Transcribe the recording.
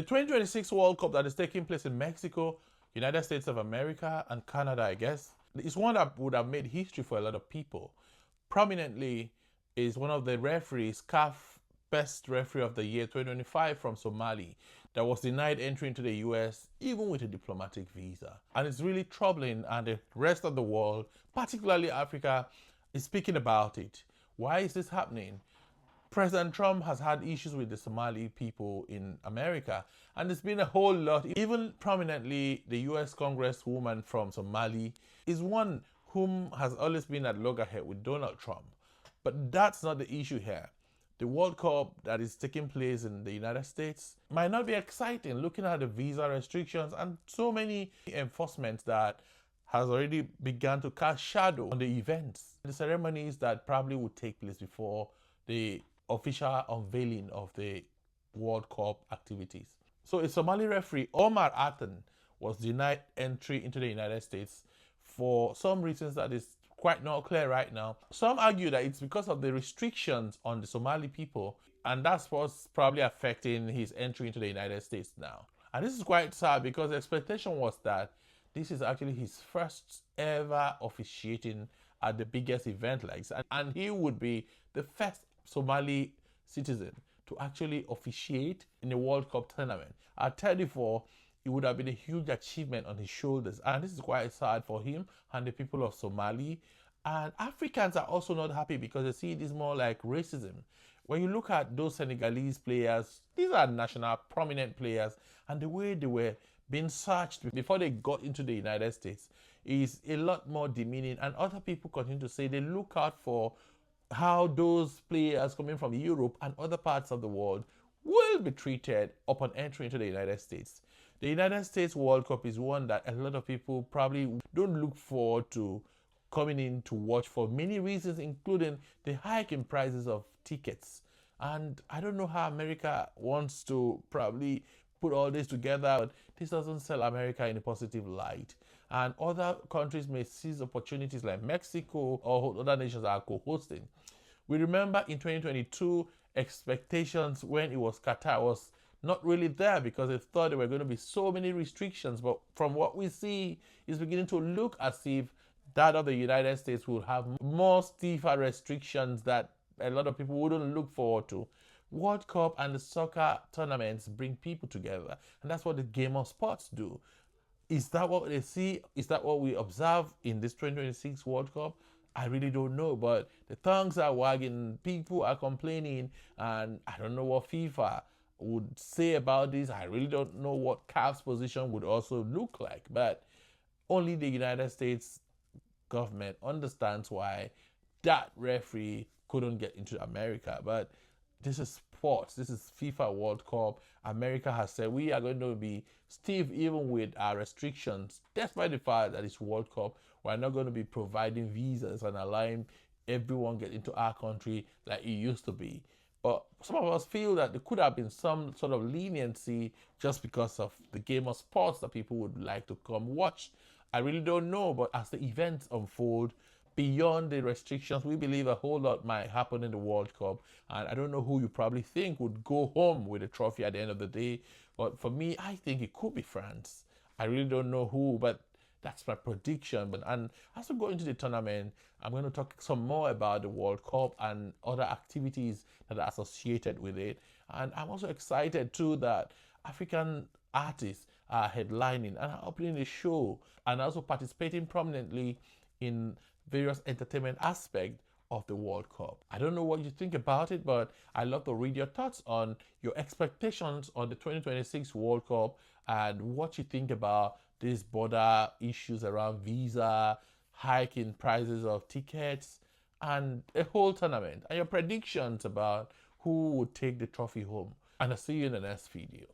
The 2026 World Cup that is taking place in Mexico, United States of America, and Canada, I guess, is one that would have made history for a lot of people. Prominently is one of the referees, CAF Best Referee of the Year 2025 from Somali, that was denied entry into the US even with a diplomatic visa. And it's really troubling, and the rest of the world, particularly Africa, is speaking about it. Why is this happening? President Trump has had issues with the Somali people in America, and there's been a whole lot. Even prominently, the US Congresswoman from Somali is one whom has always been at loggerhead with Donald Trump. But that's not the issue here. The World Cup that is taking place in the United States might not be exciting, looking at the visa restrictions and so many enforcements that has already begun to cast shadow on the events, the ceremonies that probably would take place before the official unveiling of the World Cup activities. So a Somali referee, Omar Aten, was denied entry into the United States for some reasons that is quite not clear right now. Some argue that it's because of the restrictions on the Somali people, and that's what's probably affecting his entry into the United States now. And this is quite sad because the expectation was that this is actually his first ever officiating at the biggest event like this, and he would be the first Somali citizen to actually officiate in the World Cup tournament. At 34, it would have been a huge achievement on his shoulders, and this is quite sad for him and the people of Somali. And Africans are also not happy because they see this more like racism. When you look at those Senegalese players, these are national prominent players, and the way they were being searched before they got into the United States is a lot more demeaning, and other people continue to say they look out for how those players coming from Europe and other parts of the world will be treated upon entry into the United States. The United States World Cup is one that a lot of people probably don't look forward to coming in to watch for many reasons, including the hike in prices of tickets. And I don't know how America wants to probably put all this together, but this doesn't sell America in a positive light. And other countries may seize opportunities like Mexico or other nations are co-hosting. We remember in 2022, expectations when it was Qatar was not really there because they thought there were going to be so many restrictions. But from what we see, it's beginning to look as if that of the United States will have more stiffer restrictions that a lot of people wouldn't look forward to. World Cup and the soccer tournaments bring people together, and that's what the game of sports do. Is that what they see? Is that what we observe in this 2026 World Cup? I really don't know, but the tongues are wagging, people are complaining, and I don't know what FIFA would say about this. I really don't know what CAF's position would also look like, but only the United States government understands why that referee couldn't get into America. But this is sports. This is FIFA World Cup. America has said we are going to be stiff even with our restrictions, despite the fact that it's World Cup. We're not going to be providing visas and allowing everyone get into our country like it used to be. But some of us feel that there could have been some sort of leniency just because of the game of sports that people would like to come watch. I really don't know, but as the events unfold, beyond the restrictions, we believe a whole lot might happen in the World Cup. And I don't know who you probably think would go home with a trophy at the end of the day. But for me, I think it could be France. I really don't know who, but that's my prediction. And as we go into the tournament, I'm going to talk some more about the World Cup and other activities that are associated with it. And I'm also excited too that African artists are headlining and are opening the show and also participating prominently in various entertainment aspects of the World Cup. I don't know what you think about it, but I'd love to read your thoughts on your expectations on the 2026 World Cup and what you think about these border issues around visa, hiking prices of tickets, and a whole tournament, and your predictions about who would take the trophy home. And I'll see you in the next video.